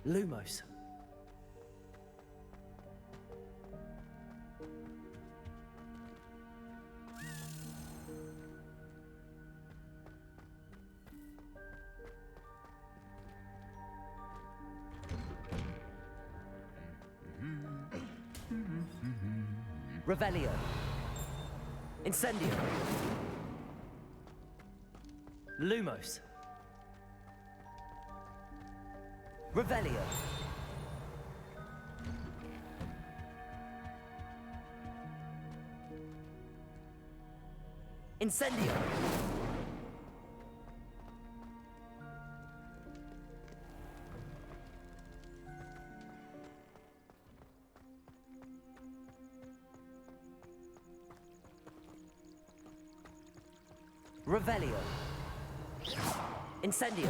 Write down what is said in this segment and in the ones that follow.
Lumos. Revelio. Incendio. Lumos. Revelio. Incendio. Revelio. Incendio.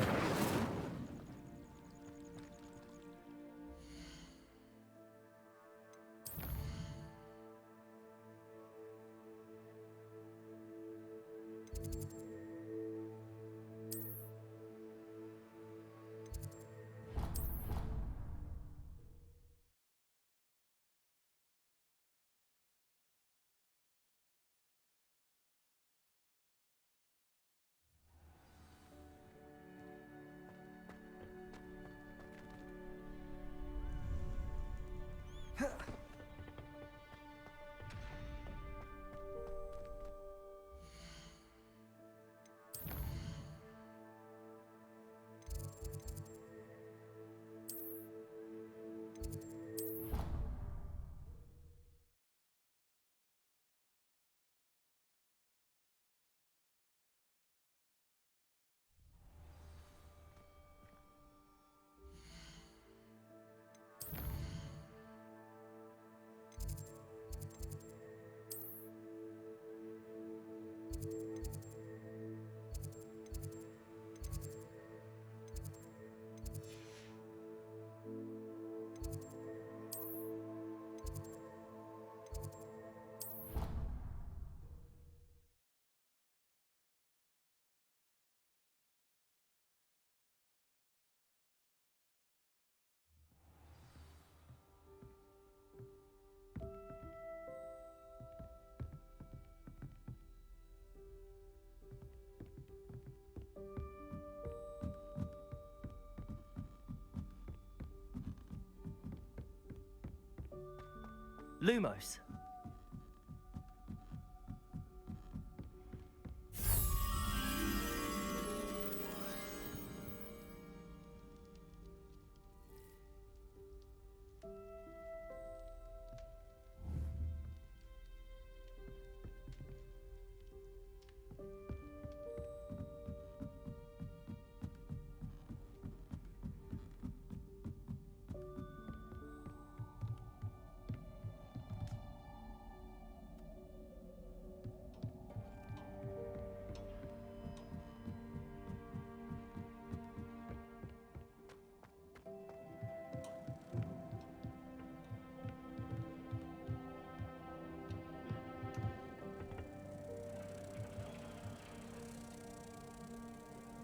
Lumos.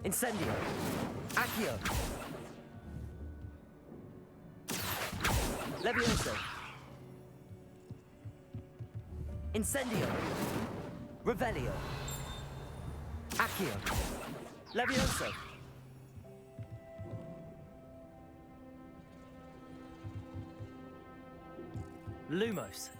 Incendio. Accio. Levioso. Incendio. Revelio. Accio. Levioso. Lumos.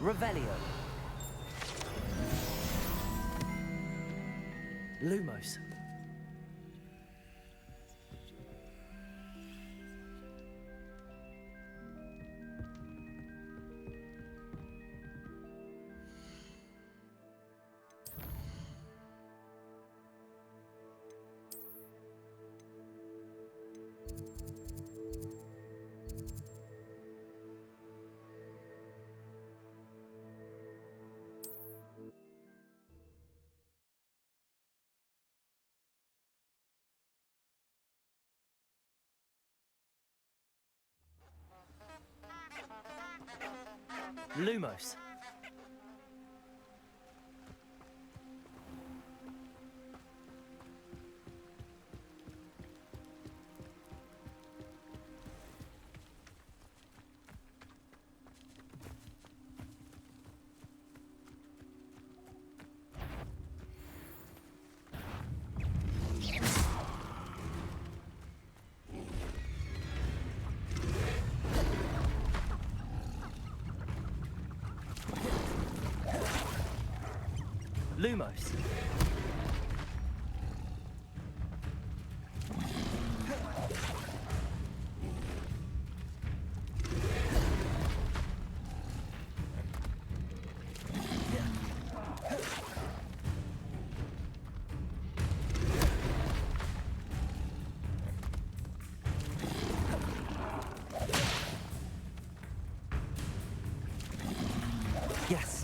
Revelio. Lumos. Lumos. Lumos. Yes.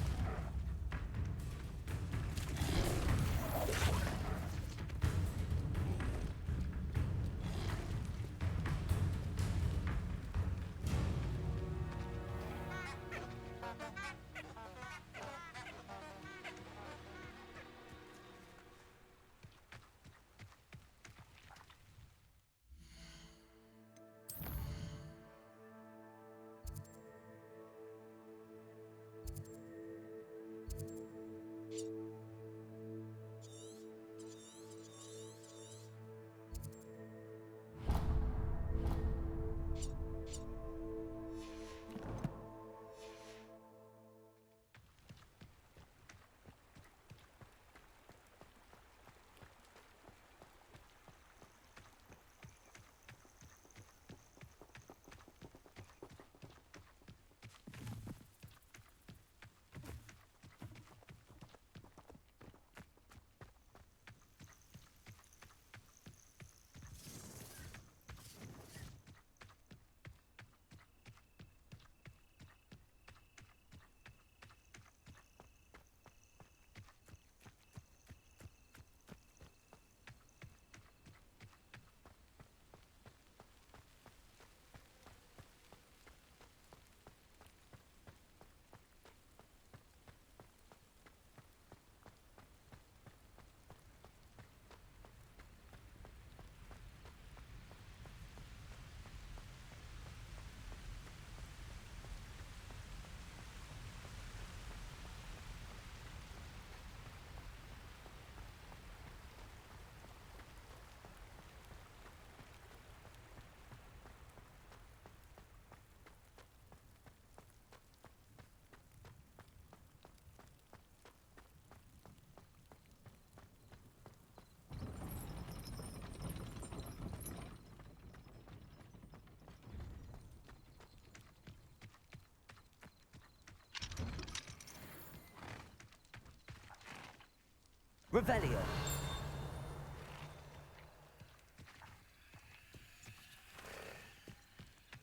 Revelio.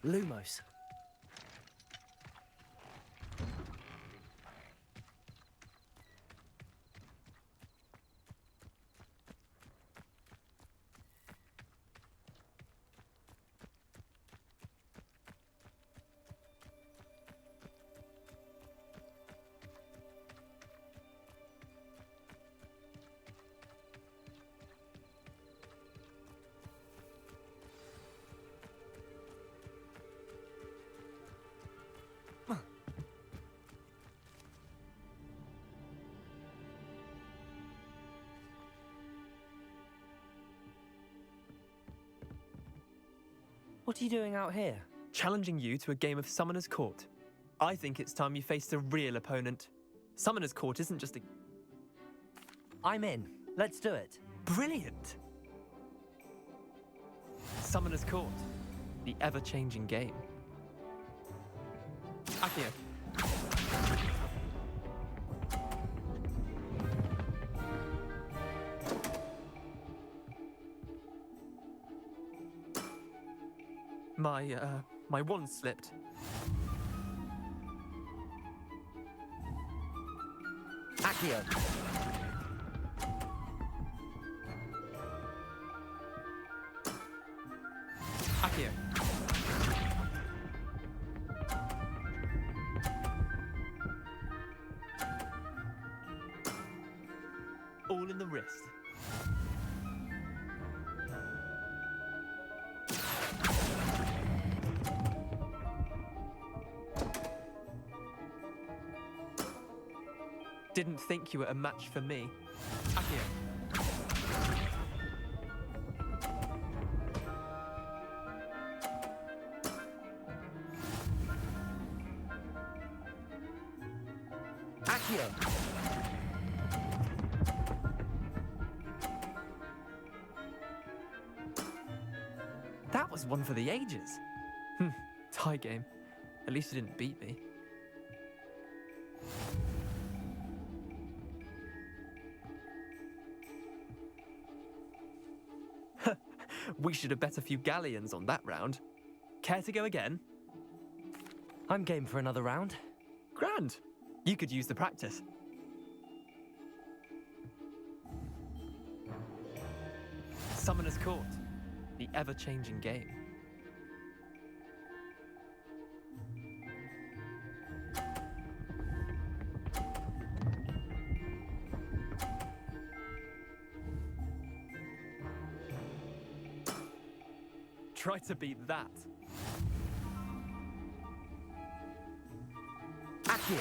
Lumos. What are you doing out here? Challenging you to a game of Summoner's Court. I think it's time you faced a real opponent. Summoner's Court isn't just a... I'm in. Let's do it. Brilliant! Summoner's Court. The ever-changing game. Accio. My wand slipped. Accio. Accio. All in the wrist. Didn't think you were a match for me. Accio. Accio. That was one for the ages. Tie game. At least you didn't beat me. We should have bet a few galleons on that round. Care to go again? I'm game for another round. Grand. You could use the practice. Summoner's Court. The ever-changing game. Try to beat that. Accio.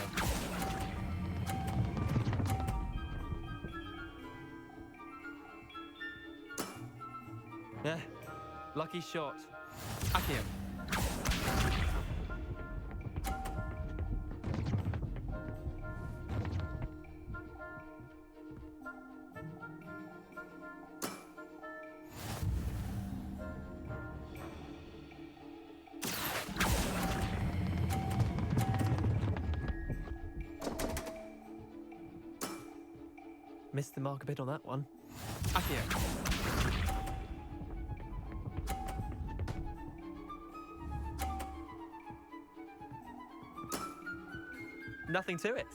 Lucky shot. Accio. Missed the mark a bit on that one. Accio. Nothing to it.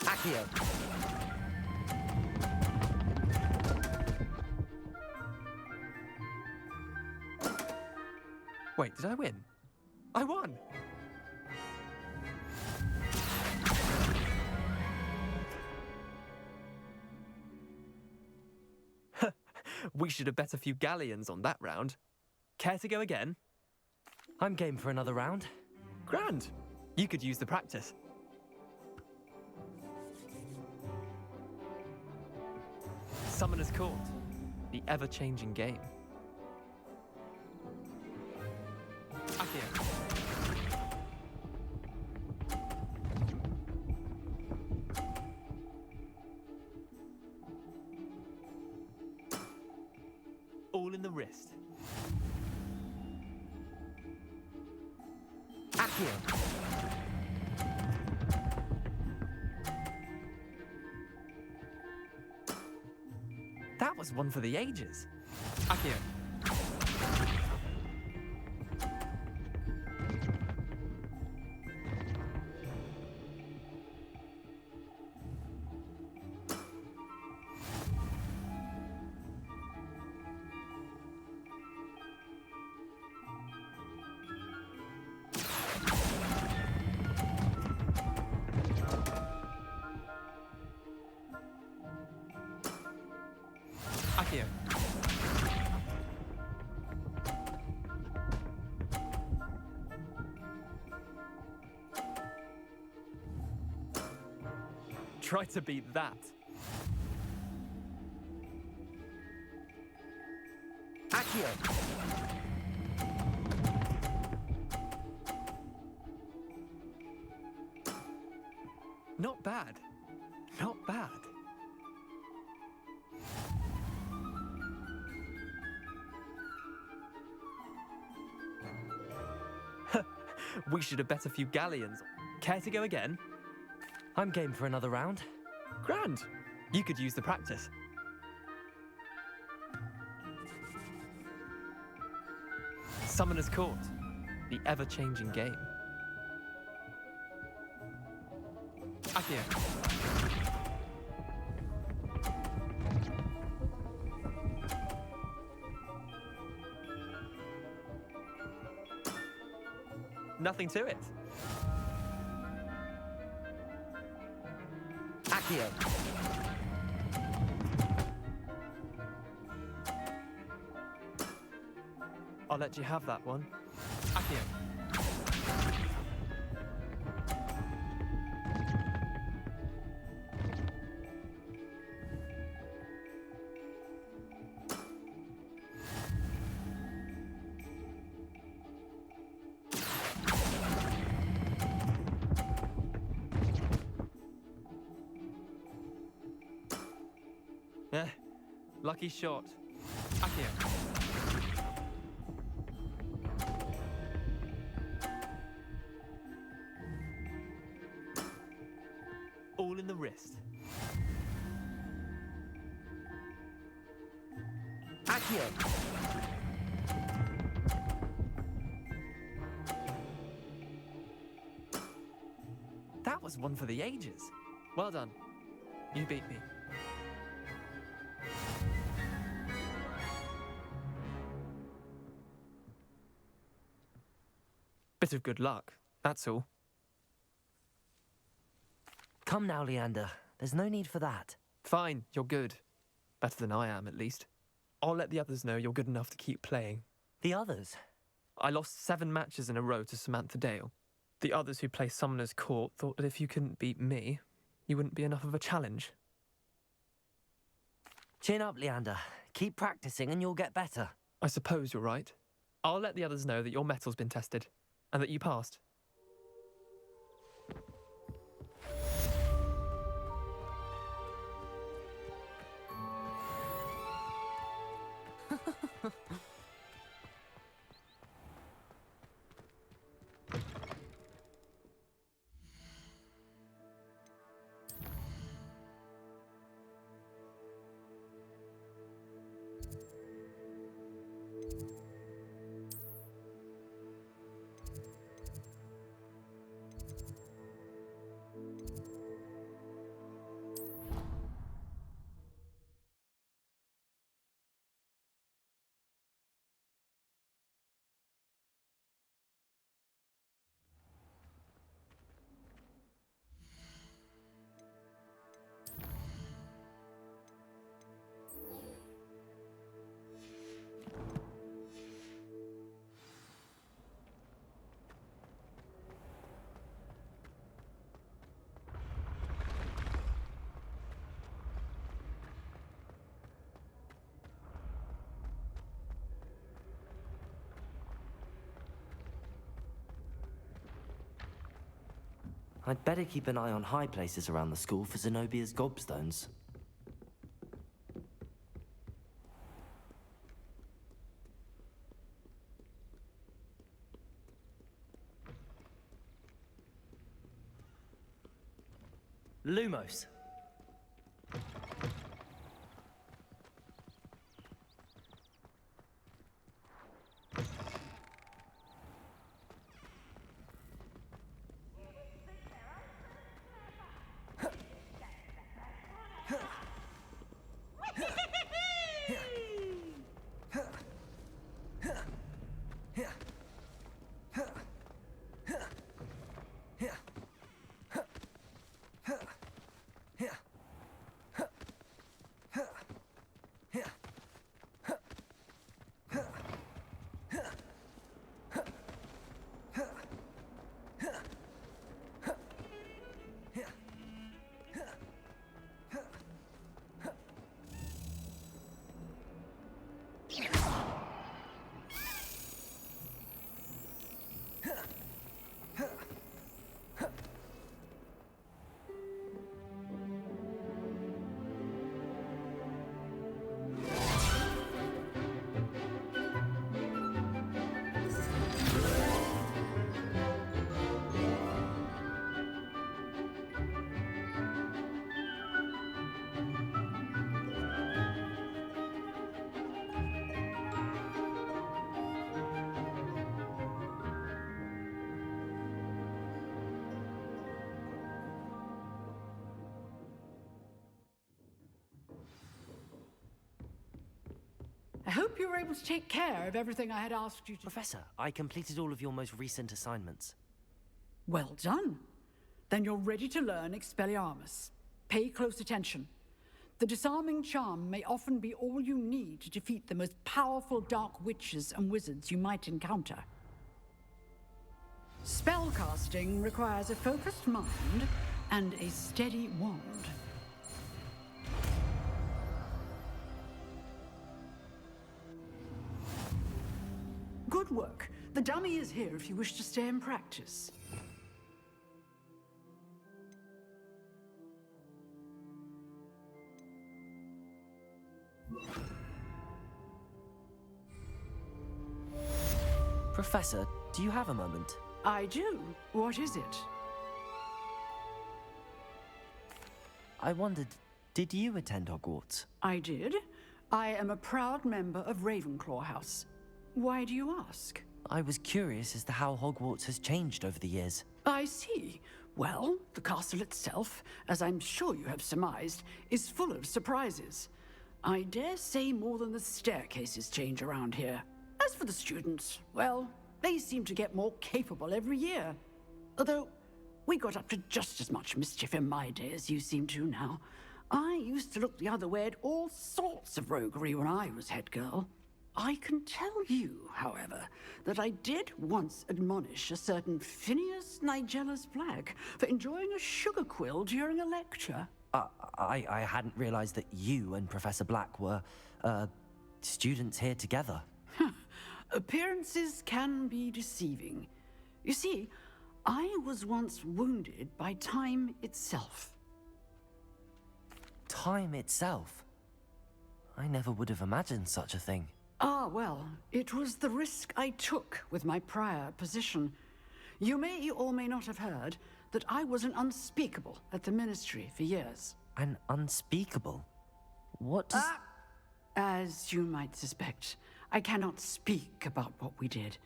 Accio. Wait, did I win? I won! We should have bet a few galleons on that round. Care to go again? I'm game for another round. Grand. You could use the practice. Summoner's Court. The ever-changing game. Accio. All in the wrist. Accio. That was one for the ages. Accio. Accio. Try to beat that. Accio. Not bad. Not bad. We should have bet a few galleons. Care to go again? I'm game for another round. Grand. You could use the practice. Summoner's Court. The ever-changing game. Accio. Nothing to it. Accio. I'll let you have that one. Accio. Eh, lucky shot. Accio. All in the wrist. Accio. That was one for the ages. Well done. You beat me. Bit of good luck, that's all. Come now, Leander. There's no need for that. Fine, you're good. Better than I am, at least. I'll let the others know you're good enough to keep playing. The others? I lost 7 matches in a row to Samantha Dale. The others who play Summoner's Court thought that if you couldn't beat me, you wouldn't be enough of a challenge. Chin up, Leander. Keep practicing and you'll get better. I suppose you're right. I'll let the others know that your metal's been tested, and that you passed. I'd better keep an eye on high places around the school for Zenobia's gobstones. Lumos. I hope you were able to take care of everything I had asked you to. Professor, I completed all of your most recent assignments. Well done. Then you're ready to learn Expelliarmus. Pay close attention. The disarming charm may often be all you need to defeat the most powerful dark witches and wizards you might encounter. Spellcasting requires a focused mind and a steady wand. Good work. The dummy is here if you wish to stay and practice. Professor, do you have a moment? I do. What is it? I wondered, did you attend Hogwarts? I did. I am a proud member of Ravenclaw House. Why do you ask? I was curious as to how Hogwarts has changed over the years. I see. Well, the castle itself, as I'm sure you have surmised, is full of surprises. I dare say more than the staircases change around here. As for the students, well, they seem to get more capable every year. Although, we got up to just as much mischief in my day as you seem to now. I used to look the other way at all sorts of roguery when I was head girl. I can tell you, however, that I did once admonish a certain Phineas Nigella's Black for enjoying a sugar quill during a lecture. I hadn't realized that you and Professor Black were, students here together. Appearances can be deceiving. You see, I was once wounded by time itself. Time itself? I never would have imagined such a thing. Ah, well, it was the risk I took with my prior position. You may or may not have heard that I was an unspeakable at the Ministry for years. An unspeakable? What does... As you might suspect, I cannot speak about what we did.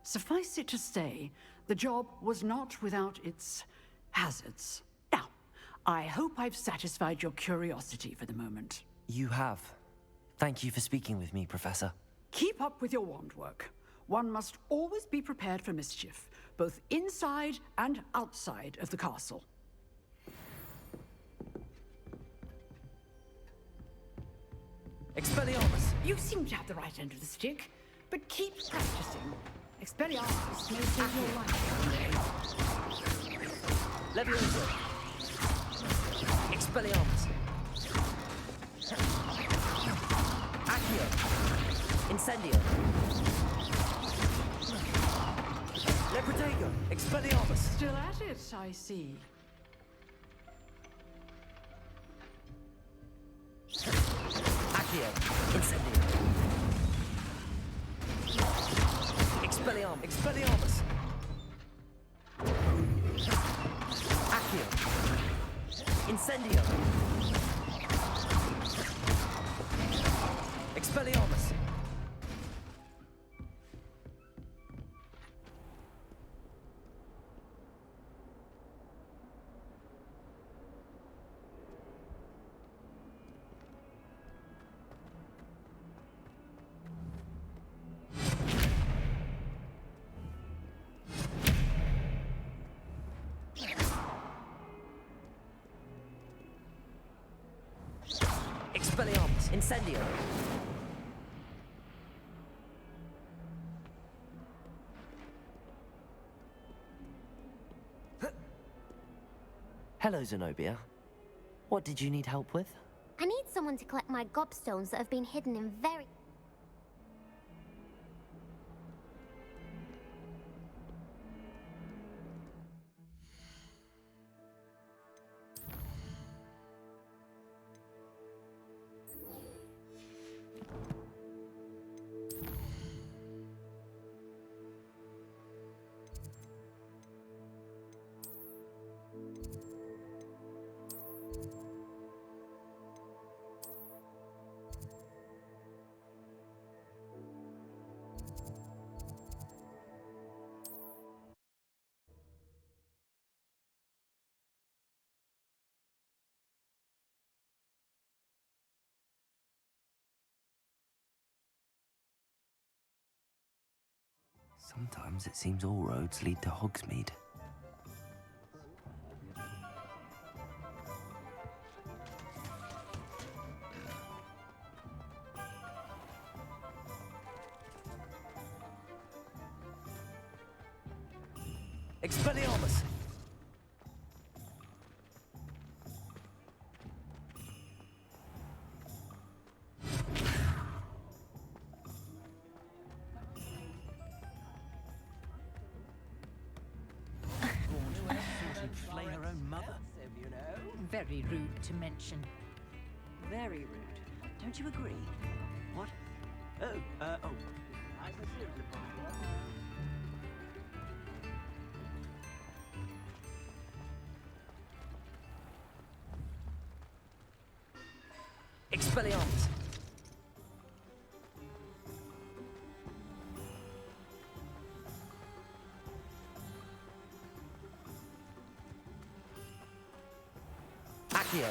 Suffice it to say, the job was not without its hazards. Now, I hope I've satisfied your curiosity for the moment. You have. Thank you for speaking with me, Professor. Keep up with your wand work. One must always be prepared for mischief, both inside and outside of the castle. Expelliarmus! You seem to have the right end of the stick, but keep practicing. Expelliarmus may save your life someday. Levioso! Expelliarmus! Accio! Incendio! Leprotego! Expelliarmus! Still at it, I see. Accio! Incendio! Expelliarmus! Expelliarmus! Accio! Incendio! Expelliarmus! Expelliarmus! Incendio! Hello, Zenobia. What did you need help with? I need someone to collect my gobstones that have been hidden in very... Sometimes it seems all roads lead to Hogsmeade. Expelliarmus! Flay her own mother. You know, very rude to mention. Very rude. Don't you agree? What? Oh. Expelliarmus! Accio!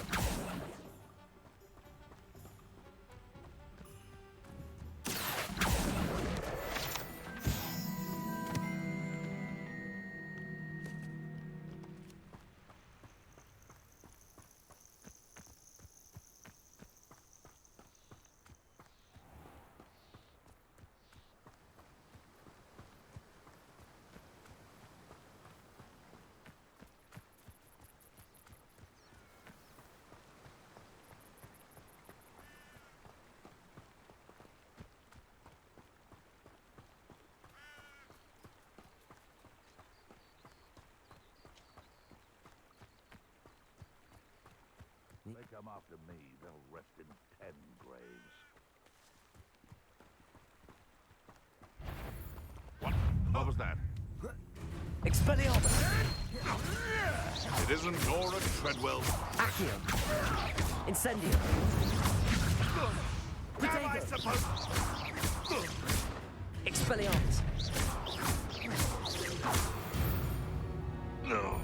They come after me, they'll rest in 10 graves. What was that? Expelliarmus! It isn't Nora Treadwell. Accio! Incendio! Am I supposed... Expelliarmus! No.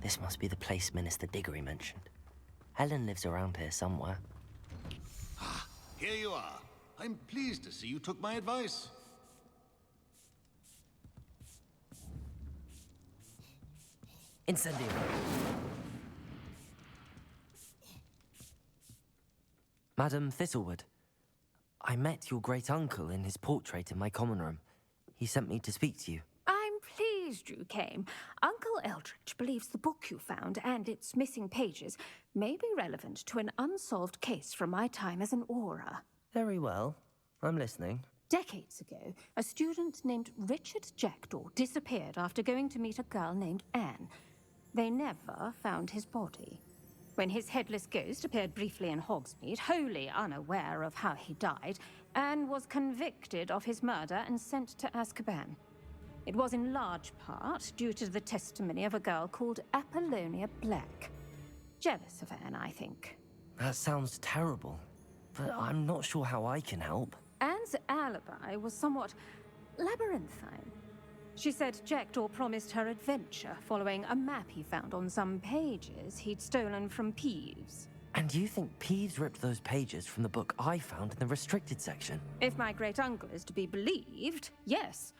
This must be the place Minister Diggory mentioned. Helen lives around here somewhere. Here you are. I'm pleased to see you took my advice. Incendio! Madam Thistlewood, I met your great-uncle in his portrait in my common room. He sent me to speak to you. I'm pleased you came. Uncle Eldridge believes the book you found and its missing pages may be relevant to an unsolved case from my time as an aura. Very well. I'm listening. Decades ago, a student named Richard Jackdaw disappeared after going to meet a girl named Anne. They never found his body. When his headless ghost appeared briefly in Hogsmeade, wholly unaware of how he died, Anne was convicted of his murder and sent to Azkaban. It was in large part due to the testimony of a girl called Apollonia Black. Jealous of Anne, I think. That sounds terrible, but I'm not sure how I can help. Anne's alibi was somewhat labyrinthine. She said Jackdaw promised her adventure following a map he found on some pages he'd stolen from Peeves. And you think Peeves ripped those pages from the book I found in the restricted section? If my great-uncle is to be believed, yes.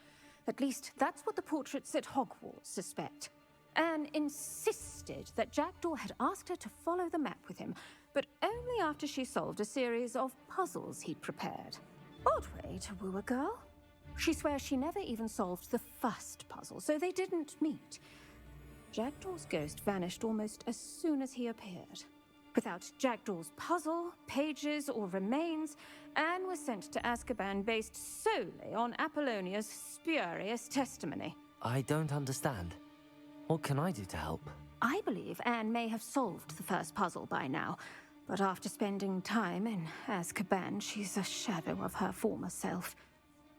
At least that's what the portraits at Hogwarts suspect. Anne insisted that Jackdaw had asked her to follow the map with him, but only after she solved a series of puzzles he'd prepared. Odd way to woo a girl. She swears she never even solved the first puzzle, so they didn't meet. Jackdaw's ghost vanished almost as soon as he appeared. Without Jackdaw's puzzle, pages, or remains, Anne was sent to Azkaban based solely on Apollonia's spurious testimony. I don't understand. What can I do to help? I believe Anne may have solved the first puzzle by now, But after spending time in Azkaban, she's a shadow of her former self.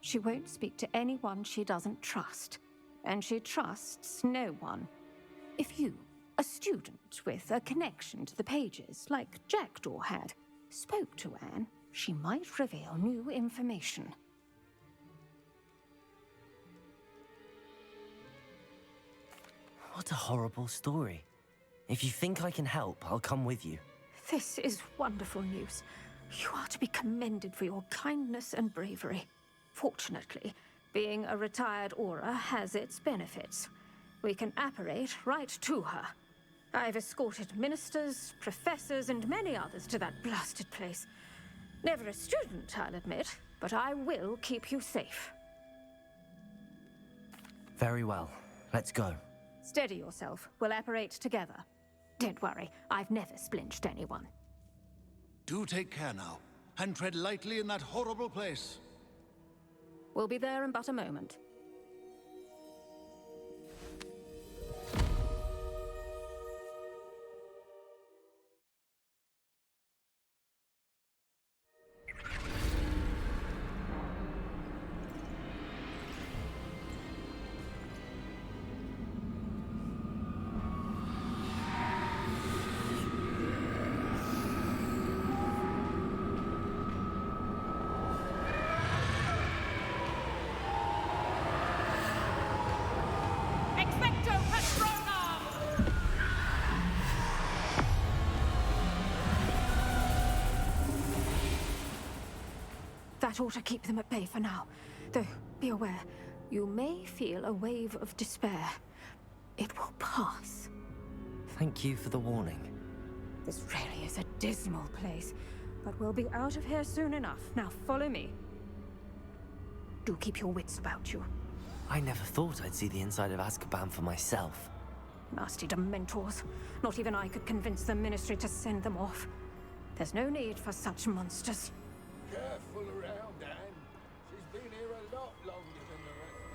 She won't speak to anyone she doesn't trust, and she trusts no one. If you, a student with a connection to the pages, like Jackdaw had, spoke to Anne, she might reveal new information. What a horrible story. If you think I can help, I'll come with you. This is wonderful news. You are to be commended for your kindness and bravery. Fortunately, being a retired Auror has its benefits. We can apparate right to her. I've escorted ministers, professors, and many others to that blasted place. Never a student, I'll admit, but I will keep you safe. Very well. Let's go. Steady yourself. We'll apparate together. Don't worry, I've never splinched anyone. Do take care now, and tread lightly in that horrible place. We'll be there in but a moment. That ought to keep them at bay for now. Though, be aware, you may feel a wave of despair. It will pass. Thank you for the warning. This really is a dismal place, but we'll be out of here soon enough. Now follow me. Do keep your wits about you. I never thought I'd see the inside of Azkaban for myself. Nasty Dementors. Not even I could convince the Ministry to send them off. There's no need for such monsters. Careful around, Anne. She's been here a lot longer than the rest of us.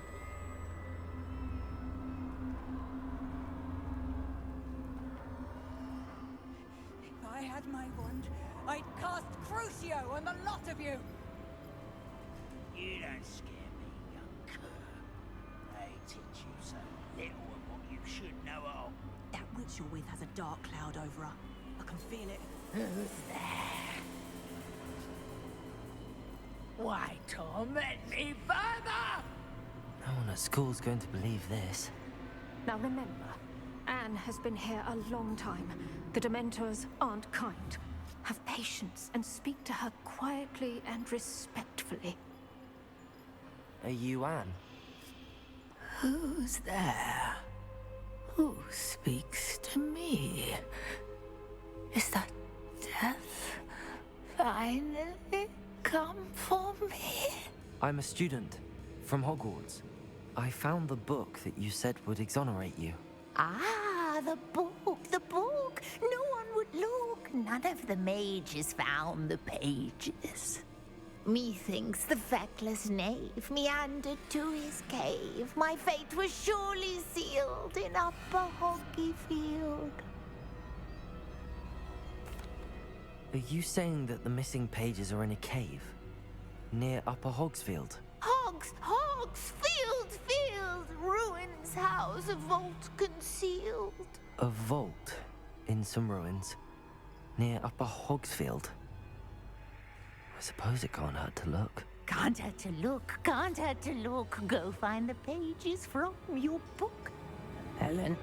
If I had my wand, I'd cast Crucio on the lot of you! You don't scare me, young cur. They teach you so little of what you should know of. That witch you're with has a dark cloud over her. I can feel it. Who's there? Why torment me further? No one at school's going to believe this. Now remember, Anne has been here a long time. The Dementors aren't kind. Have patience and speak to her quietly and respectfully. Are you Anne? Who's there? Who speaks to me? Is that death finally come for me? I'm a student from Hogwarts. I found the book that you said would exonerate you. Ah, the book, the book. No one would look. None of the mages found the pages. Methinks the feckless knave meandered to his cave. My fate was surely sealed in Upper Hoggyfield. Are you saying that the missing pages are in a cave? Near Upper Hogsfield? Field, ruins house, a vault concealed. A vault in some ruins near Upper Hogsfield. I suppose it can't hurt to look. Can't hurt to look. Go find the pages from your book. Ellen,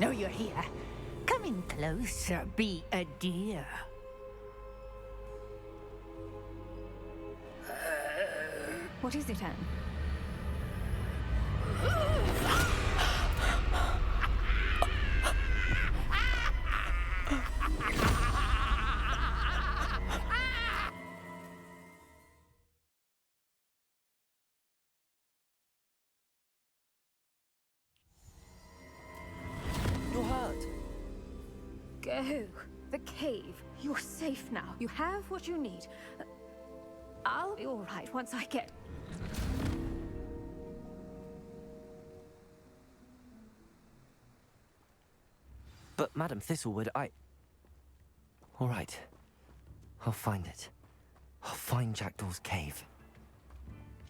no, you're here. Come in closer, be a dear. What is it, Anne? You're hurt. Go. The cave. You're safe now. You have what you need. I'll be all right once I get... But Madam Thistlewood, All right. I'll find it. I'll find Jackdaw's cave.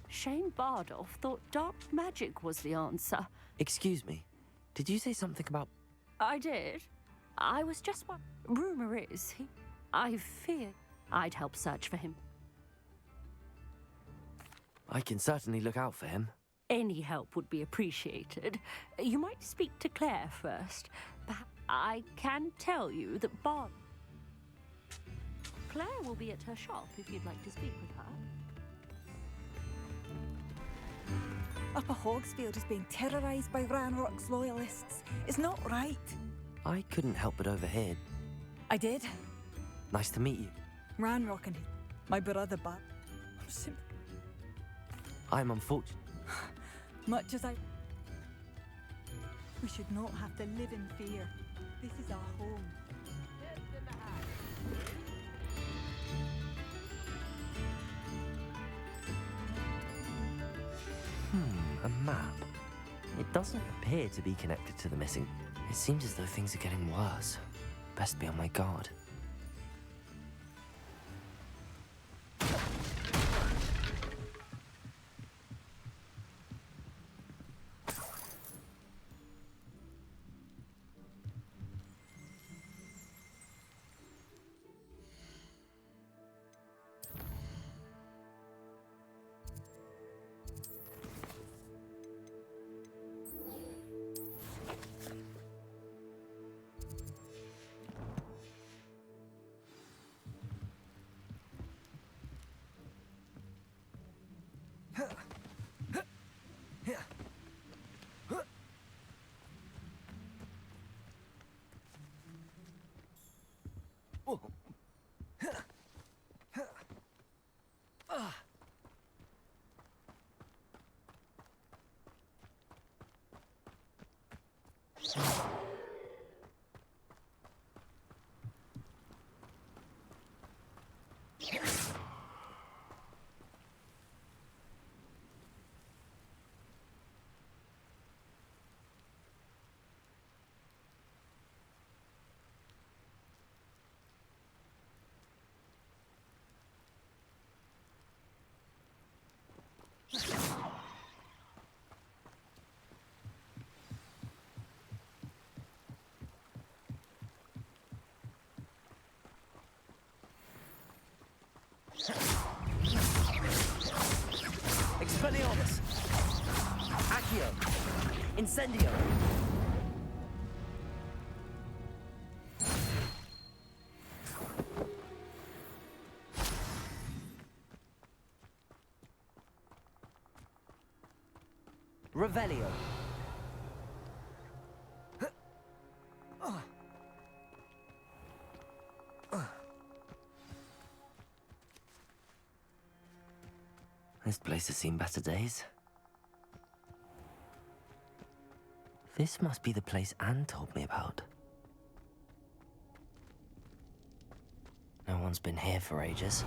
Shane Bardolph thought dark magic was the answer. Excuse me. Did you say something about... I did. I was just one. Rumor is I fear I'd help search for him. I can certainly look out for him. Any help would be appreciated. You might speak to Claire first. But I can tell you that Claire will be at her shop if you'd like to speak with her. Upper Hogsfield is being terrorised by Ranrock's loyalists. It's not right. I couldn't help but overhear. I did. Nice to meet you. Ranrock and my brother, but I'm unfortunate. much as we should not have to live in fear. This is our home. A map. It doesn't appear to be connected to the missing. It seems as though things are getting worse. Best be on my guard. Expelliarmus! Accio! Incendio! Revelio! This place has seen better days. This must be the place Anne told me about. No one's been here for ages.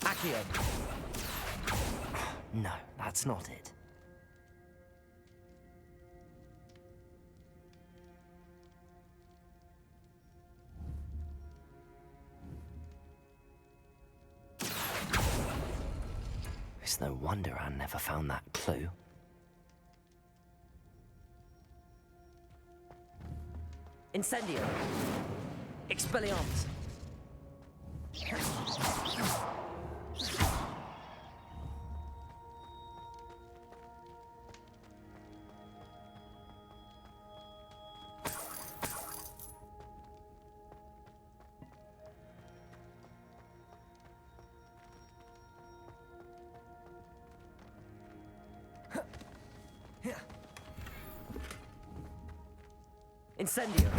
Accio! No, that's not it. It's no wonder Anne never found that clue. Incendio! Expelliarmus! Incendio!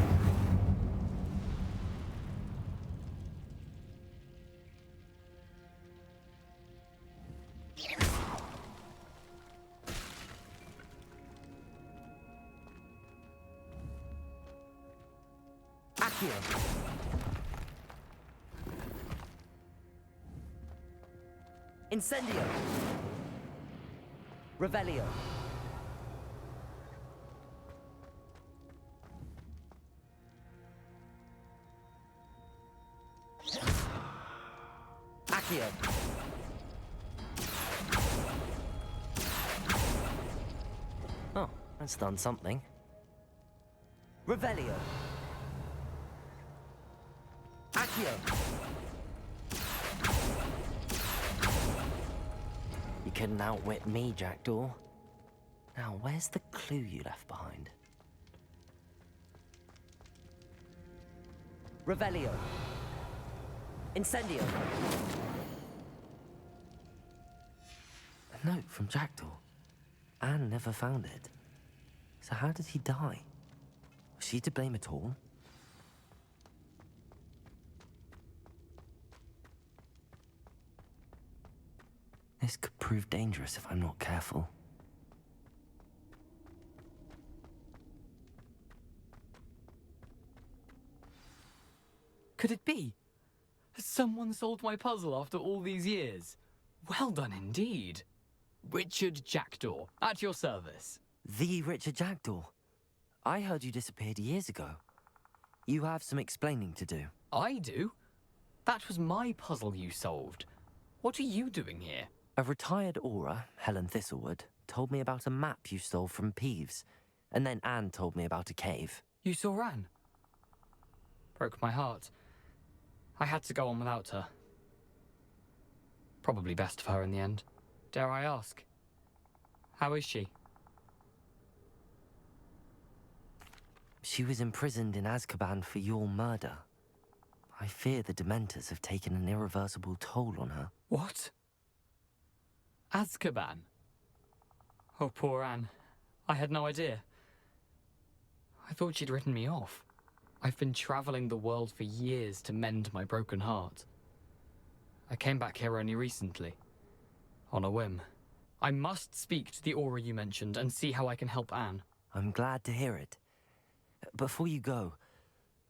Accio! Incendio! Revelio! Accio! Oh, that's done something. Revelio! Accio! You couldn't outwit me, Jackdaw. Now, where's the clue you left behind? Revelio! Incendio! A note from Jackdaw. Anne never found it. So how did he die? Was she to blame at all? This could prove dangerous if I'm not careful. Could it be? Has someone solved my puzzle after all these years? Well done indeed. Richard Jackdaw, at your service. The Richard Jackdaw? I heard you disappeared years ago. You have some explaining to do. I do? That was my puzzle you solved. What are you doing here? A retired aura, Helen Thistlewood, told me about a map you stole from Peeves, and then Anne told me about a cave. You saw Anne? Broke my heart. I had to go on without her. Probably best for her in the end. Dare I ask? How is she? She was imprisoned in Azkaban for your murder. I fear the Dementors have taken an irreversible toll on her. What? Azkaban? Oh, poor Anne. I had no idea. I thought she'd written me off. I've been traveling the world for years to mend my broken heart. I came back here only recently, on a whim. I must speak to the aura you mentioned and see how I can help Anne. I'm glad to hear it. Before you go,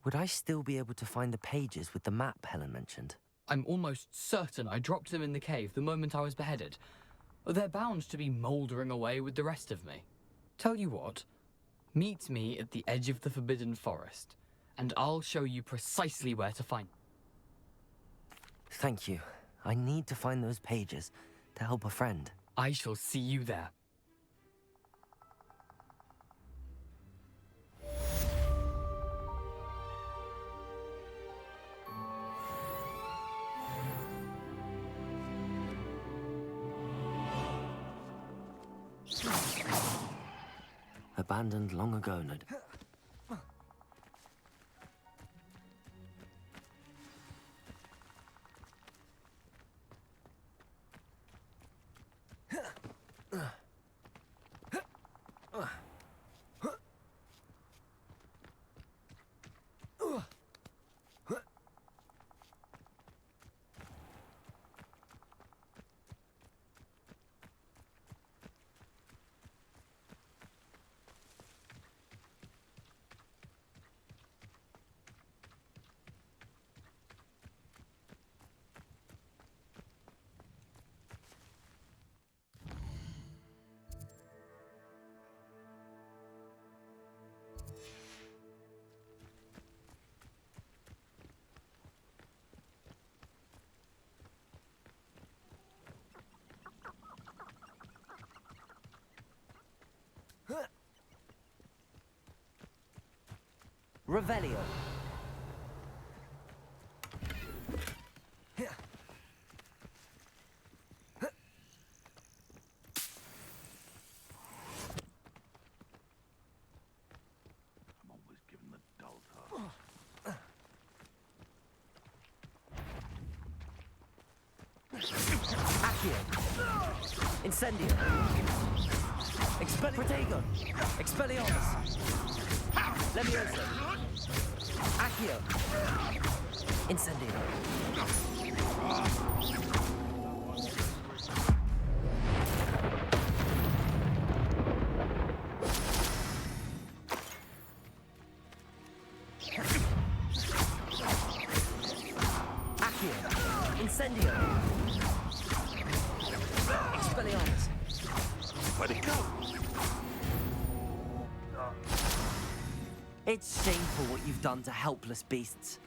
would I still be able to find the pages with the map Helen mentioned? I'm almost certain I dropped them in the cave the moment I was beheaded. They're bound to be mouldering away with the rest of me. Tell you what, meet me at the edge of the Forbidden Forest, and I'll show you precisely where to find. Thank you. I need to find those pages to help a friend. I shall see you there. Abandoned long ago, Ned. Revelio. I'm always giving the dull time. Accio. Incendio. Protego. Expelliarmus. Leviosa. Accio. Incendio. Accio. Incendio. Where'd it go? It's shameful what you've done to helpless beasts.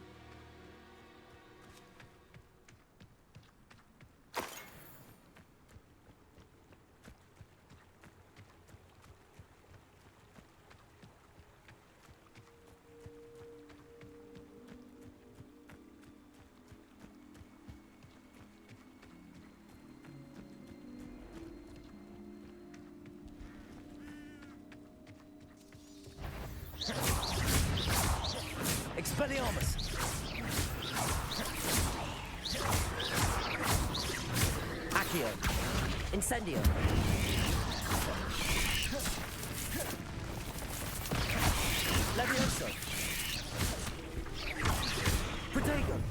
Expelliarmus! Accio! Incendio! Levioso! Protego!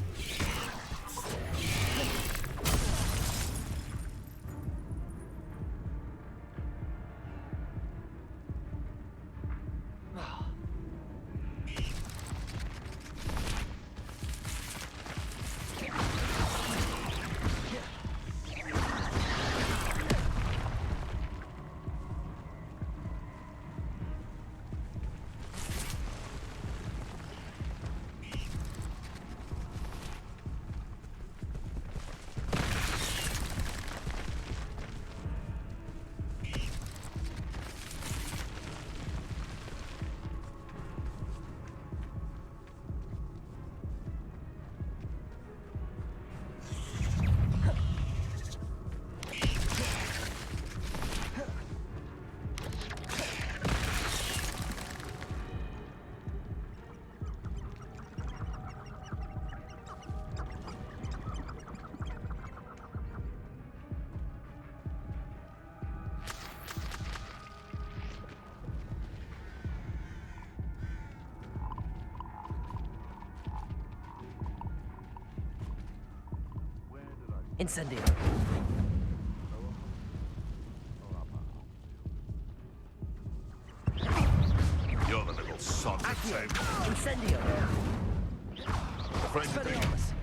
Incendio! You're the little sod that Accio! saved Incendio! Afraid to take Expelliarmus!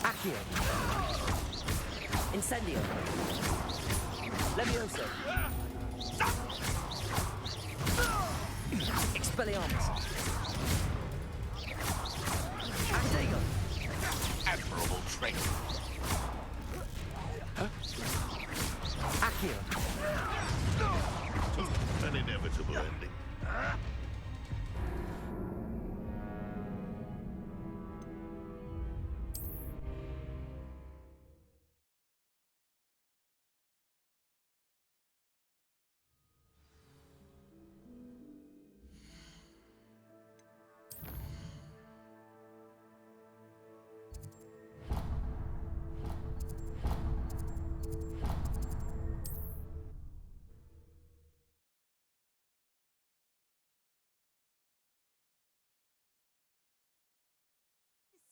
Accio! Incendio! Levioso! Expelliarmus! Protego! admirable trick. Accio! An inevitable ending.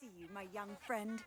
See you, my young friend.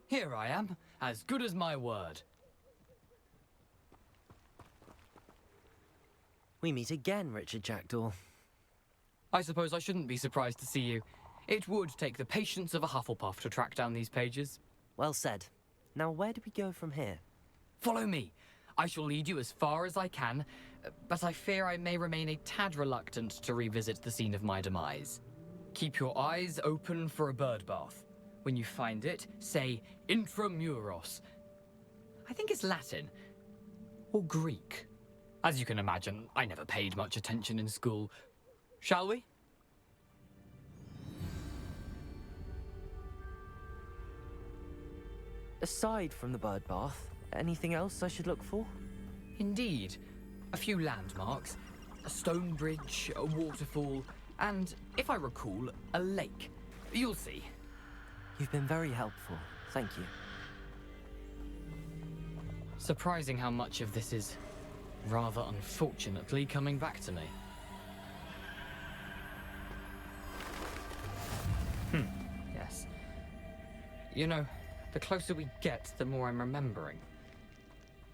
Here I am, as good as my word. We meet again, Richard Jackdaw. I suppose I shouldn't be surprised to see you. It would take the patience of a Hufflepuff to track down these pages. Well said. Now, where do we go from here? Follow me. I shall lead you as far as I can, but I fear I may remain a tad reluctant to revisit the scene of my demise. Keep your eyes open for a bird bath. When you find it, say intramuros. I think it's Latin. Or Greek. As you can imagine, I never paid much attention in school. Shall we? Aside from the bird bath, anything else I should look for? Indeed. A few landmarks. A stone bridge, a waterfall, and, if I recall, a lake. You'll see. You've been very helpful. Thank you. Surprising how much of this is, rather unfortunately, coming back to me. Yes. You know, the closer we get, the more I'm remembering.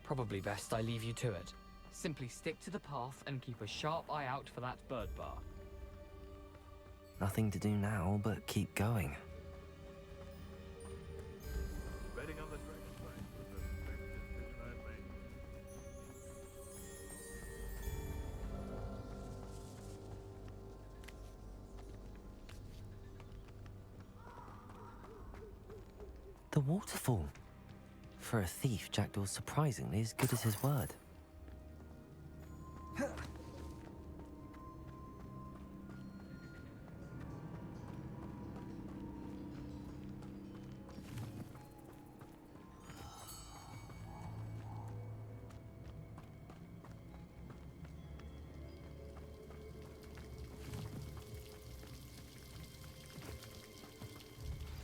Probably best I leave you to it. Simply stick to the path and keep a sharp eye out for that bird bath. Nothing to do now but keep going. Betting on the dragon fight was the best decision I've made. The waterfall. For a thief, Jackdaw's surprisingly as good as his word.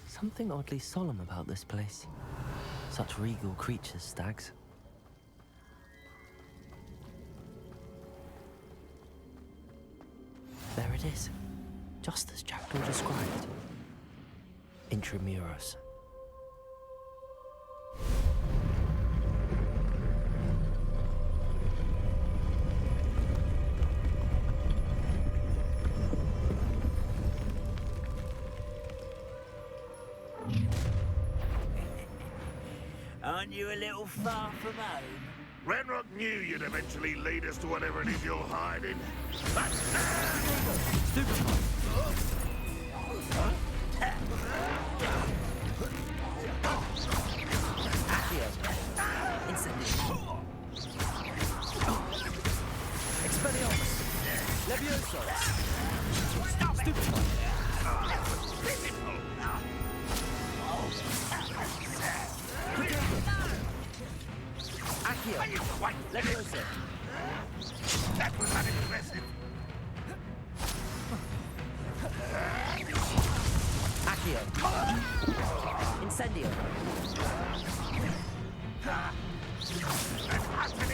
Something oddly solemn about this place. Such regal creatures, stags. There it is, just as Jackdaw described. Intramuros. Aren't you a little far from home? Ranrock knew you'd eventually lead us to whatever it is you're hiding. Expelliarmus! Levioso! Stupefy! Accio! Levioso! That was unimpressive. Accio! Incendio!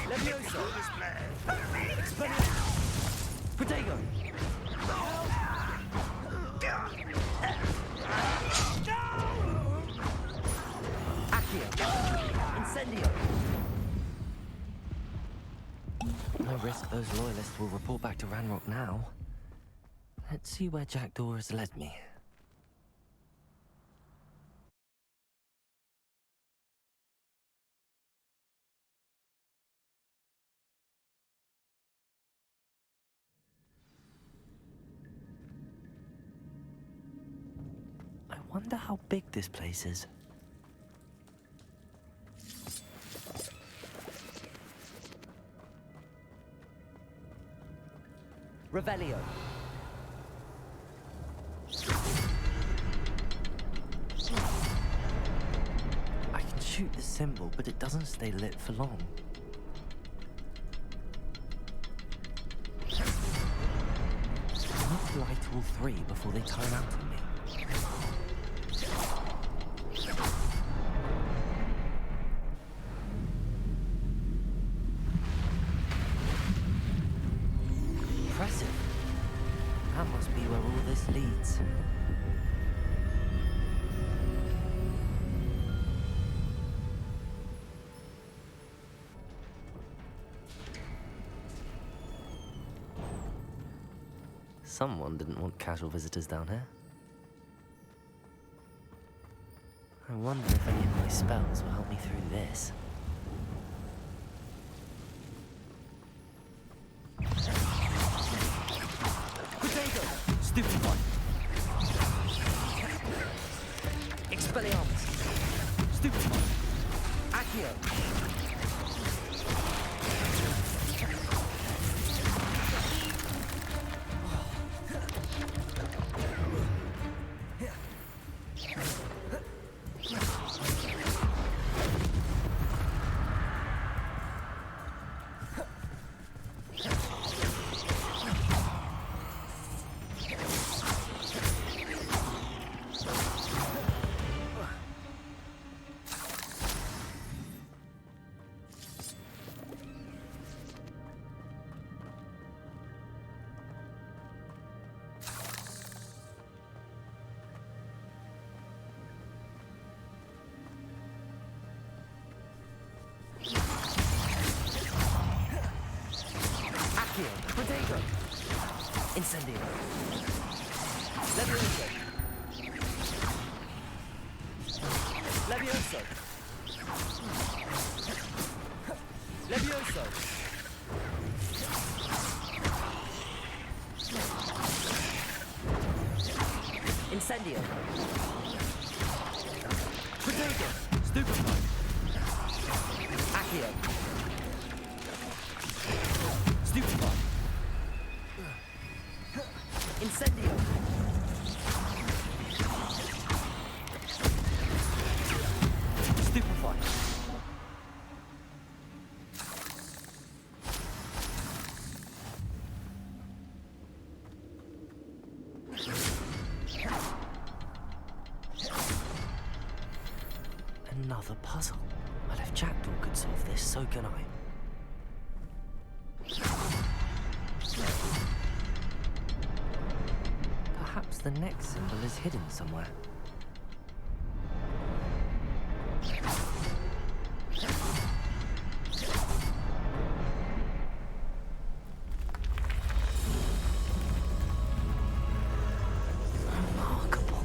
Levioso! Expelliarmus! Protego! Accio! Incendio! No risk those loyalists will report back to Ranrock now. Let's see where Jackdaw has led me. I wonder how big this place is. Revelio. I can shoot the symbol, but it doesn't stay lit for long. I need to light all three before they time out on me. Impressive. That must be where all this leads. Someone didn't want casual visitors down here. I wonder if any of my spells will help me through this. Potato! Stupid one! Expelliarmus! Stupid one! Accio! Potato! Incendio! Levioso! Levioso! Levioso! Incendio! Potato! Stupefy! Accio! Stupefy! Incendio! Stupefy! Another puzzle. Well, if Jackdaw could solve this, so can I. Perhaps the next symbol is hidden somewhere. Remarkable.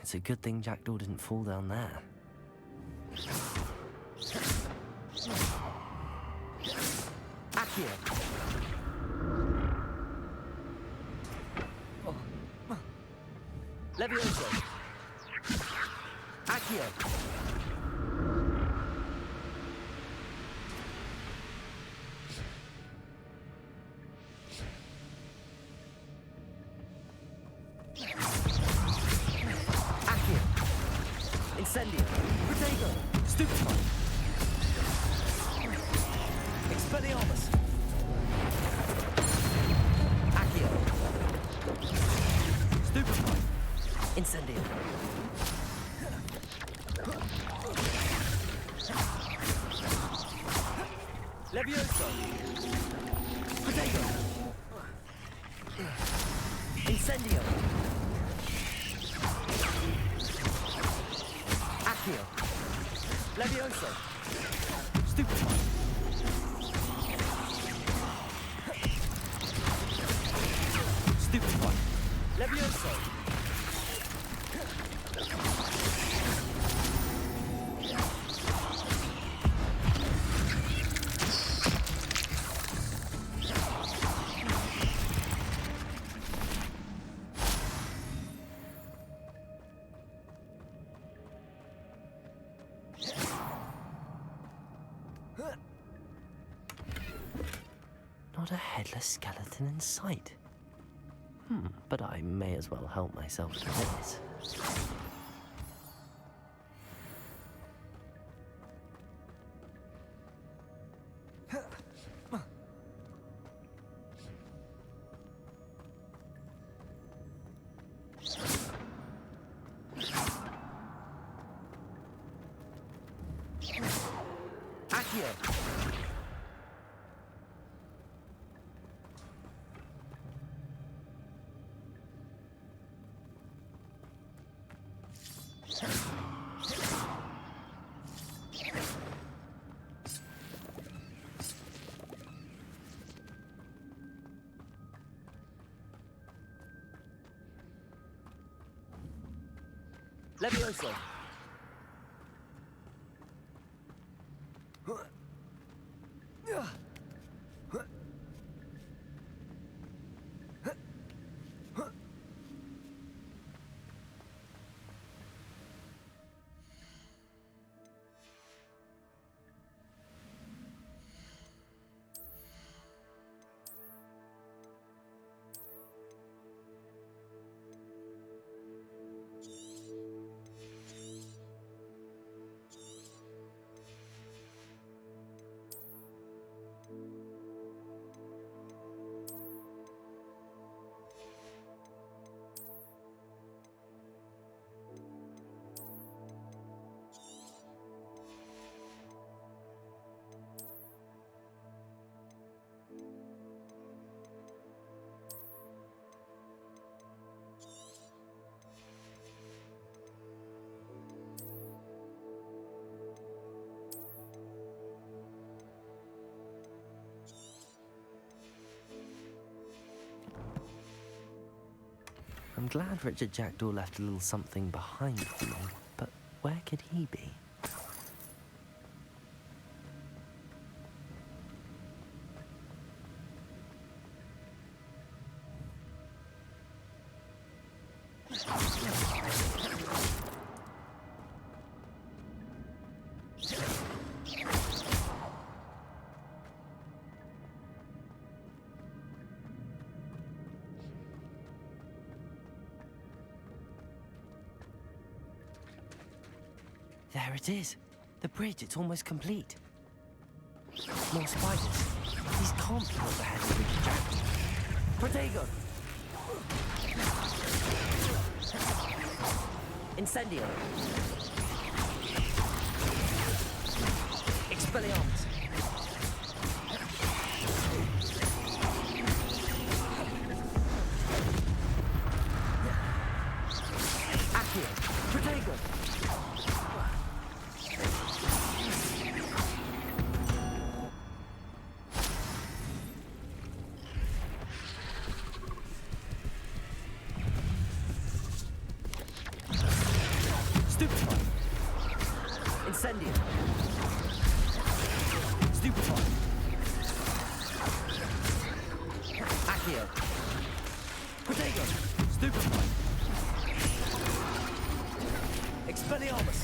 It's a good thing Jackdaw didn't fall down there. Accio! Levioso! Accio! Incendio! Potato! Stupefy! Expelliarmus! Accio! Stupefy! Incendio! Levioso! Potato! Incendio! Accio! Levioso! Stupefy! Stupefy! Levioso! not a headless skeleton in sight. But I may as well help myself to this. Levioso! I'm glad Richard Jackdaw left a little something behind for me, but where could he be? There it is. The bridge, it's almost complete. More spiders. These can't be what the head of Richard Jackdaw. Protego! Incendio! Expelliarmus! Accio! Protego! Stupefy! Incendio! Stupefy! Accio! Protego! Stupefy! Expelliarmus!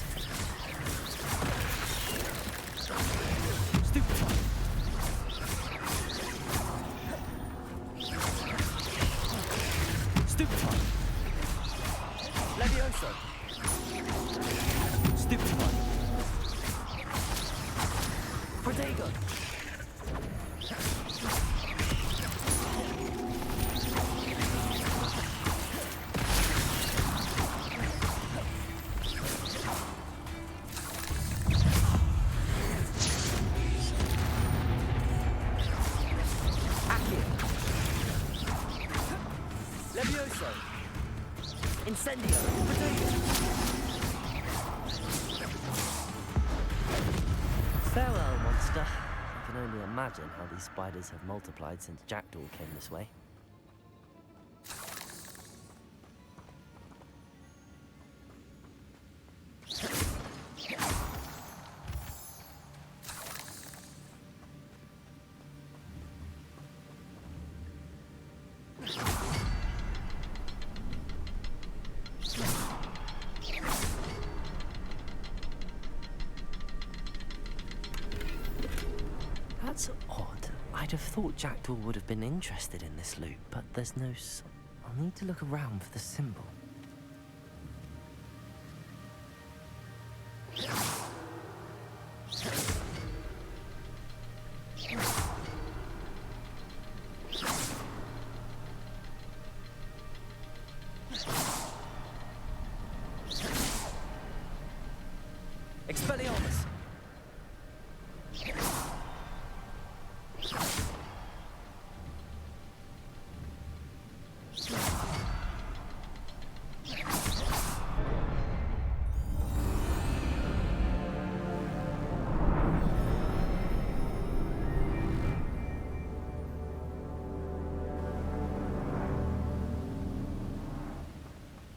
Stupefy! Stupefy! Levioso! Stupefy! Protego! Accio! Levioso! Incendio! Protego! Farewell, monster. I can only imagine how these spiders have multiplied since Jackdaw came this way. That's odd. I'd have thought Jackdaw would have been interested in this loot, but there's no I'll need to look around for the symbol. Expelliarmus!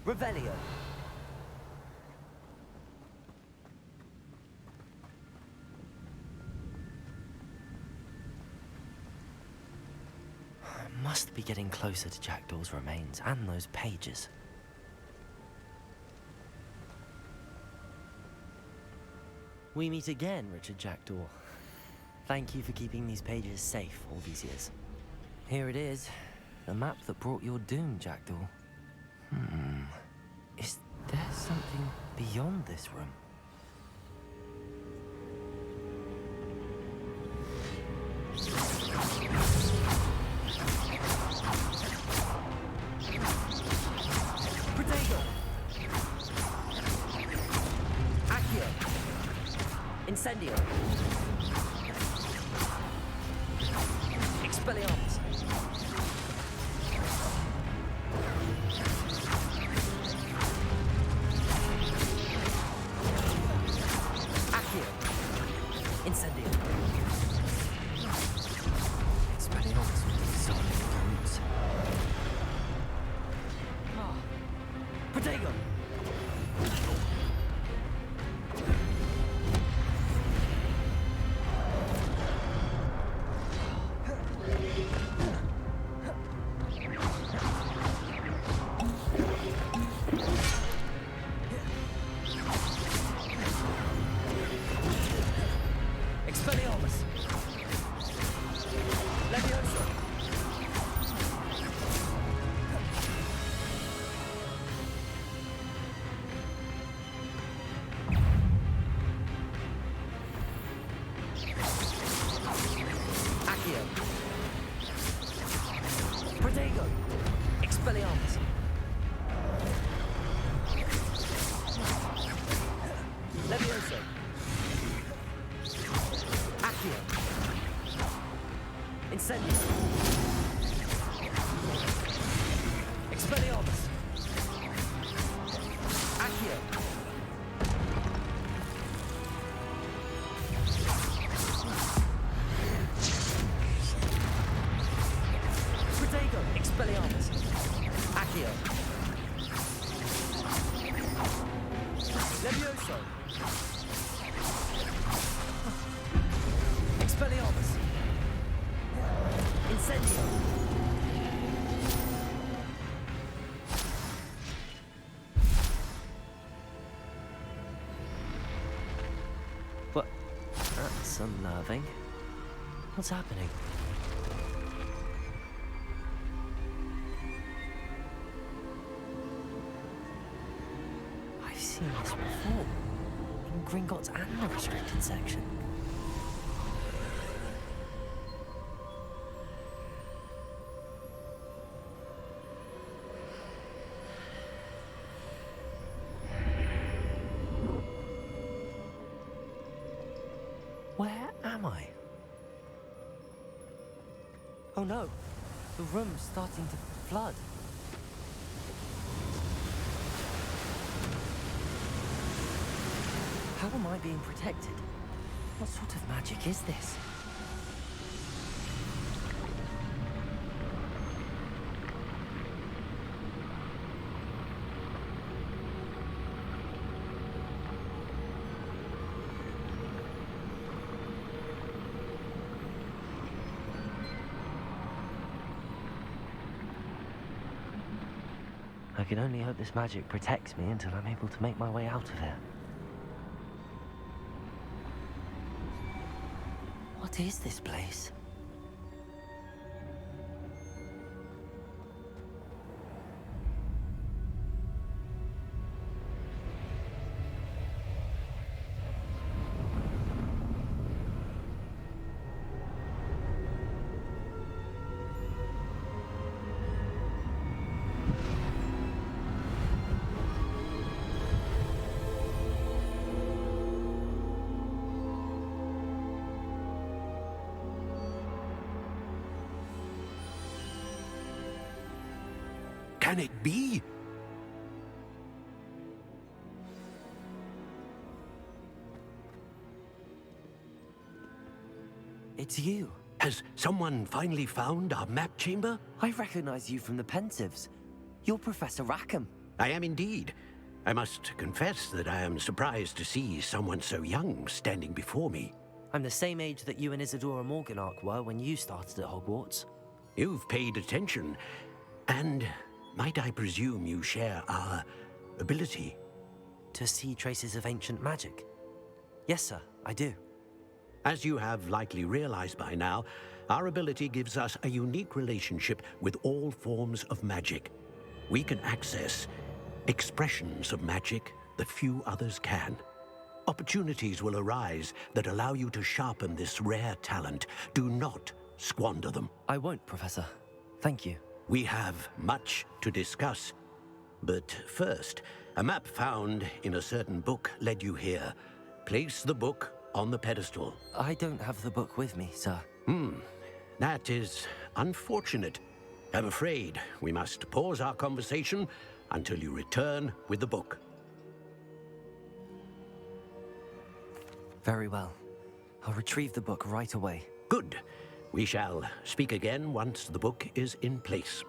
Revelio. Must be getting closer to Jackdaw's remains and those pages. We meet again, Richard Jackdaw. Thank you for keeping these pages safe all these years. Here it is, the map that brought your doom, Jackdaw. Is there something beyond this room? Protego! Accio! Incendio! Expelliarmus! Incendio. Expelliarmus with solid roots. Protego! Expelliarmus! Levioso! Accio! Protego! Expelliarmus! Levioso! Accio! Incendio! Expelliarmus! Accio! Protego! Expelliarmus! Accio! Levioso! Expelliarmus! Incendio! What? That's unnerving. What's happening? I've seen this before. In Gringotts and the restricted section. Where am I? Oh no, the room's starting to flood. How am I being protected? What sort of magic is this? I can only hope this magic protects me until I'm able to make my way out of here. What is this place? Can it be? It's you. Has someone finally found our map chamber? I recognize you from the Pensives. You're Professor Rackham. I am indeed. I must confess that I am surprised to see someone so young standing before me. I'm the same age that you and Isadora Morganach were when you started at Hogwarts. You've paid attention, and might I presume you share our ability? To see traces of ancient magic? Yes, sir, I do. As you have likely realized by now, our ability gives us a unique relationship with all forms of magic. We can access expressions of magic that few others can. Opportunities will arise that allow you to sharpen this rare talent. Do not squander them. I won't, Professor. Thank you. We have much to discuss. But first, a map found in a certain book led you here. Place the book on the pedestal. I don't have the book with me, sir. That is unfortunate. I'm afraid we must pause our conversation until you return with the book. Very well. I'll retrieve the book right away. Good. We shall speak again once the book is in place.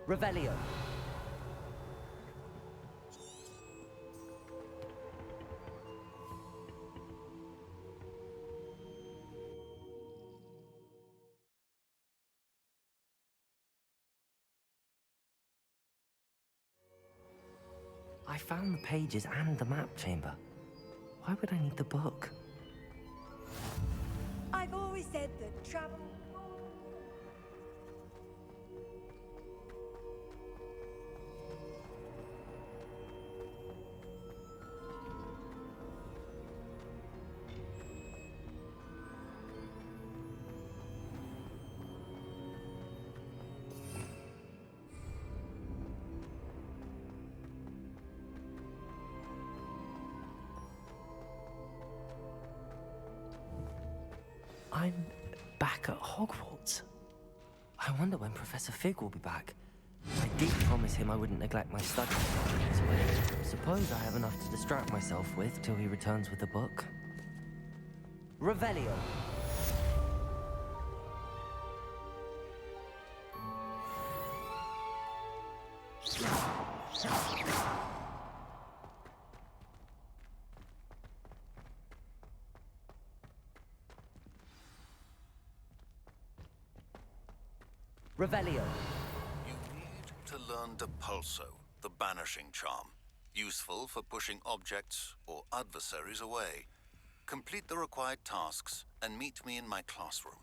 Revelio. I found the pages and the map chamber. Why would I need the book? I've always said that travel... I'm back at Hogwarts. I wonder when Professor Fig will be back. I did promise him I wouldn't neglect my studies, so I suppose I have enough to distract myself with till he returns with the book. Revelio. Revelio. You need to learn Depulso, the banishing charm. Useful for pushing objects or adversaries away. Complete the required tasks and meet me in my classroom.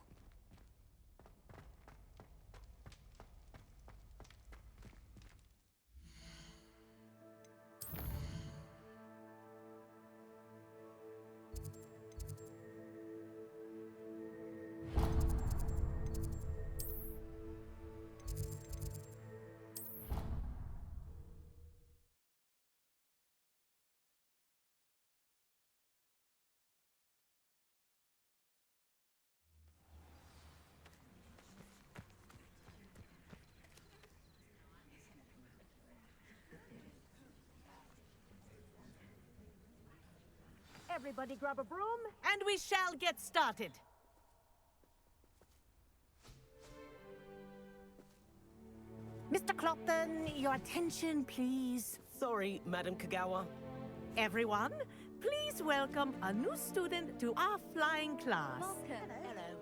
Everybody grab a broom, and we shall get started. Mr. Clopton, your attention, please. Sorry, Madam Kagawa. Everyone, please welcome a new student to our flying class. Hello.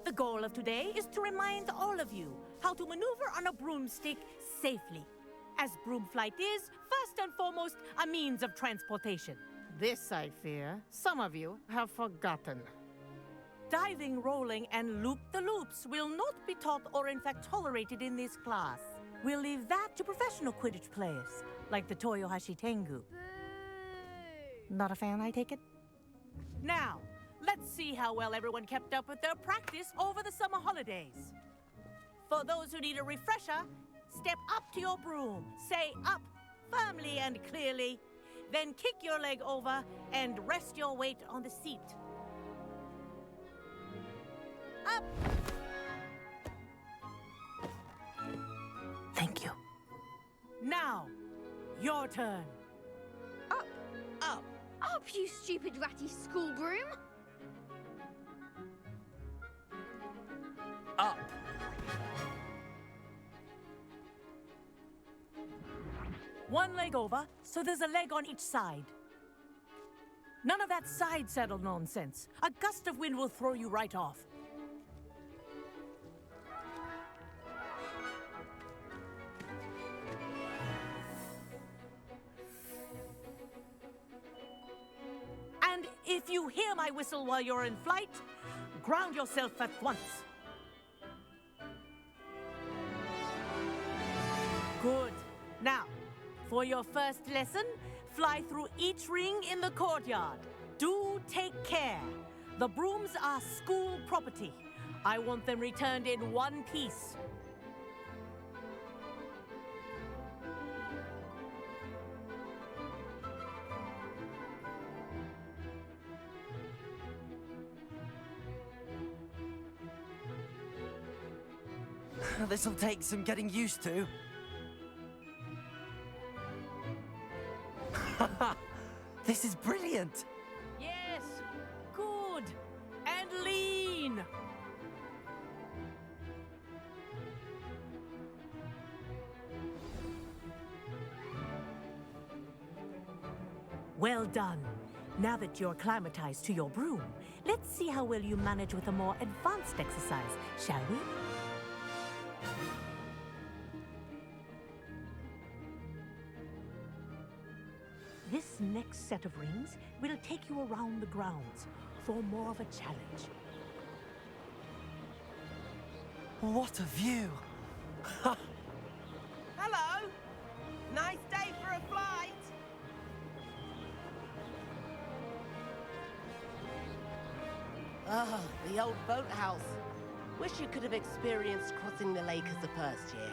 The goal of today is to remind all of you how to maneuver on a broomstick safely, as broom flight is, first and foremost, a means of transportation. This, I fear, some of you have forgotten. Diving, rolling, and loop-the-loops will not be taught or in fact tolerated in this class. We'll leave that to professional Quidditch players, like the Toyohashi Tengu. Not a fan, I take it? Now, let's see how well everyone kept up with their practice over the summer holidays. For those who need a refresher, step up to your broom, say up firmly and clearly, then kick your leg over and rest your weight on the seat. Up! Thank you. Now, your turn. Up! Up! Up, you stupid ratty school broom! Up. One leg over, so there's a leg on each side. None of that side saddle nonsense. A gust of wind will throw you right off. And if you hear my whistle while you're in flight, ground yourself at once. Good. Now, for your first lesson, fly through each ring in the courtyard. Do take care. The brooms are school property. I want them returned in one piece. This'll take some getting used to. This is brilliant! Yes, good. And lean. Well done. Now that you're acclimatized to your broom, let's see how well you manage with a more advanced exercise, shall we? This next set of rings will take you around the grounds for more of a challenge. What a view! Hello! Nice day for a flight! Ah, the old boathouse. Wish you could have experienced crossing the lake as a first year.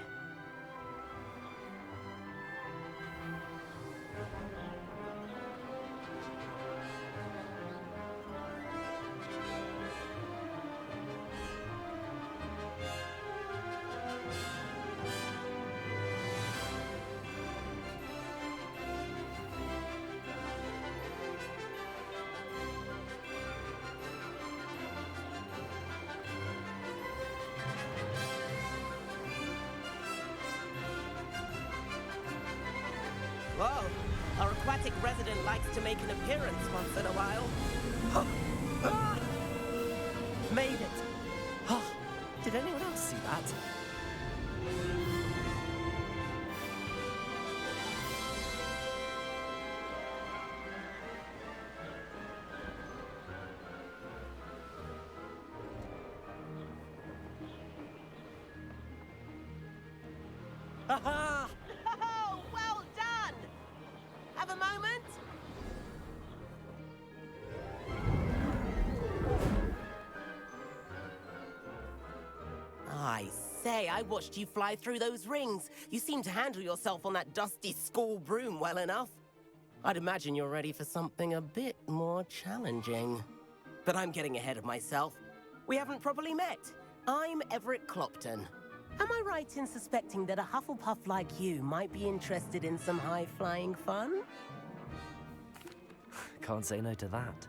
Whoa, our aquatic resident likes to make an appearance once in a while. Made it! Did anyone else see that? Oh, well done! Have a moment? I say, I watched you fly through those rings. You seem to handle yourself on that dusty school broom well enough. I'd imagine you're ready for something a bit more challenging. But I'm getting ahead of myself. We haven't properly met. I'm Everett Clopton. Am I right in suspecting that a Hufflepuff like you might be interested in some high-flying fun? Can't say no to that.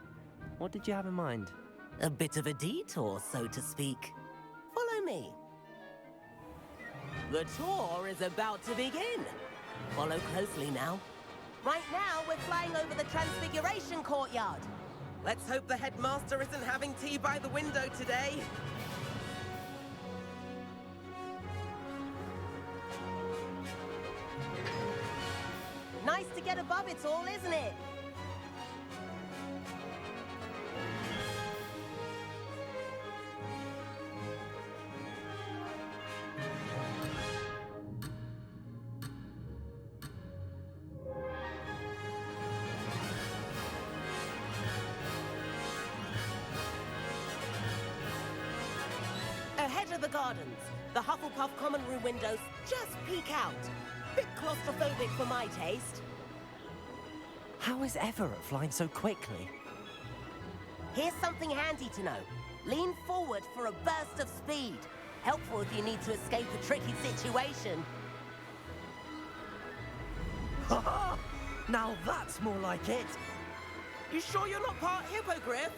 What did you have in mind? A bit of a detour, so to speak. Follow me. The tour is about to begin. Follow closely now. Right now, we're flying over the Transfiguration Courtyard. Let's hope the headmaster isn't having tea by the window today. Nice to get above it all, isn't it? Ahead of the gardens, the Hufflepuff common room windows just peek out. Bit claustrophobic for my taste. How is Everett flying so quickly? Here's something handy to know. Lean forward for a burst of speed. Helpful if you need to escape a tricky situation. Ha! Now that's more like it! You sure you're not part hippogriff?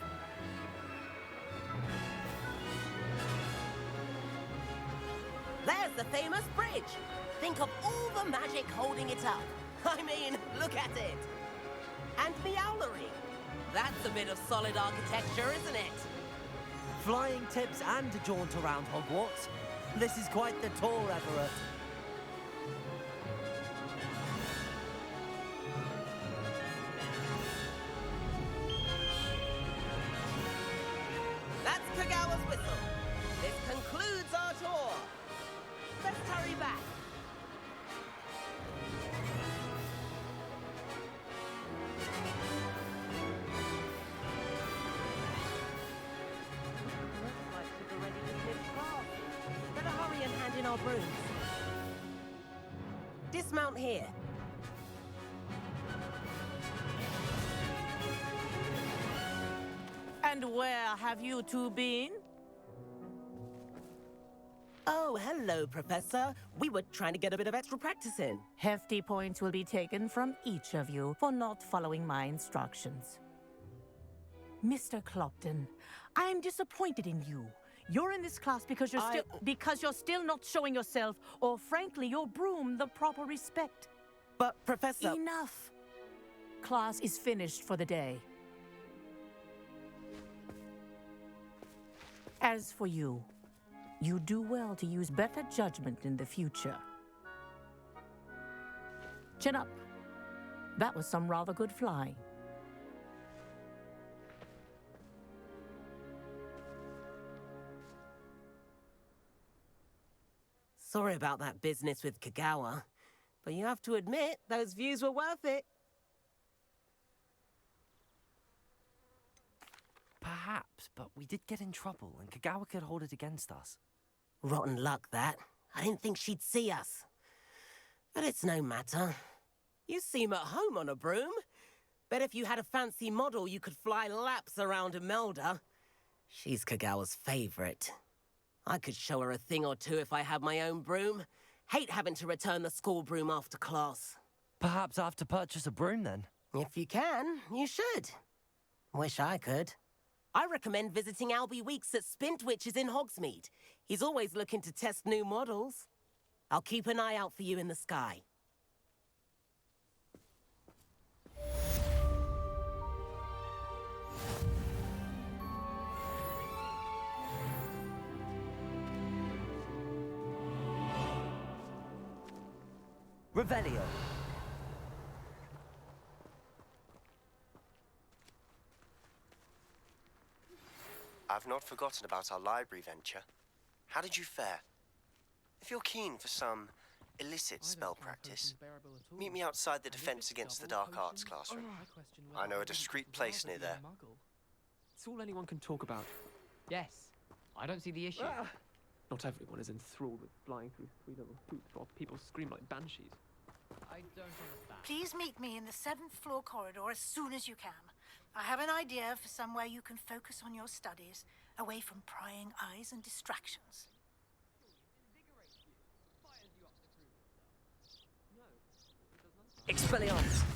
There's the famous bridge. Think of all the magic holding it up. I mean, look at it. And Meowlery. That's a bit of solid architecture, isn't it? Flying tips and a jaunt around Hogwarts. This is quite the tour, Everett. That's Kagawa's whistle. This concludes our tour. Let's hurry back. Looks like we're ready to lift off. Better hurry and hand in our brooms. Dismount here. And where have you two been? Oh, hello, Professor. We were trying to get a bit of extra practice in. Hefty points will be taken from each of you for not following my instructions. Mr. Clopton, I am disappointed in you. You're in this class because you're still not showing yourself, or frankly, your broom, the proper respect. But, Professor... Enough. class is finished for the day. As for you, you do well to use better judgment in the future. Chin up. That was some rather good flying. Sorry about that business with Kagawa, but you have to admit, those views were worth it. Perhaps, but we did get in trouble, and Kagawa could hold it against us. Rotten luck, that. I didn't think she'd see us. But it's no matter. You seem at home on a broom. Bet if you had a fancy model, you could fly laps around Imelda. She's Kagawa's favorite. I could show her a thing or two if I had my own broom. Hate having to return the school broom after class. Perhaps I have to purchase a broom, then? If you can, you should. Wish I could. I recommend visiting Albie Weeks at Spintwitches in Hogsmeade. He's always looking to test new models. I'll keep an eye out for you in the sky. Revelio. I've not forgotten about our library venture. How did you fare? If you're keen for some illicit spell practice, meet me outside the Defense Against the Dark Arts classroom. I know a discreet place near there. It's all anyone can talk about. Yes, I don't see the issue. Not everyone is enthralled with flying through three little hoops while people scream like banshees. I don't understand. Please meet me in the 7th floor corridor as soon as you can. I have an idea for somewhere you can focus on your studies, away from prying eyes and distractions. Expelliarmus!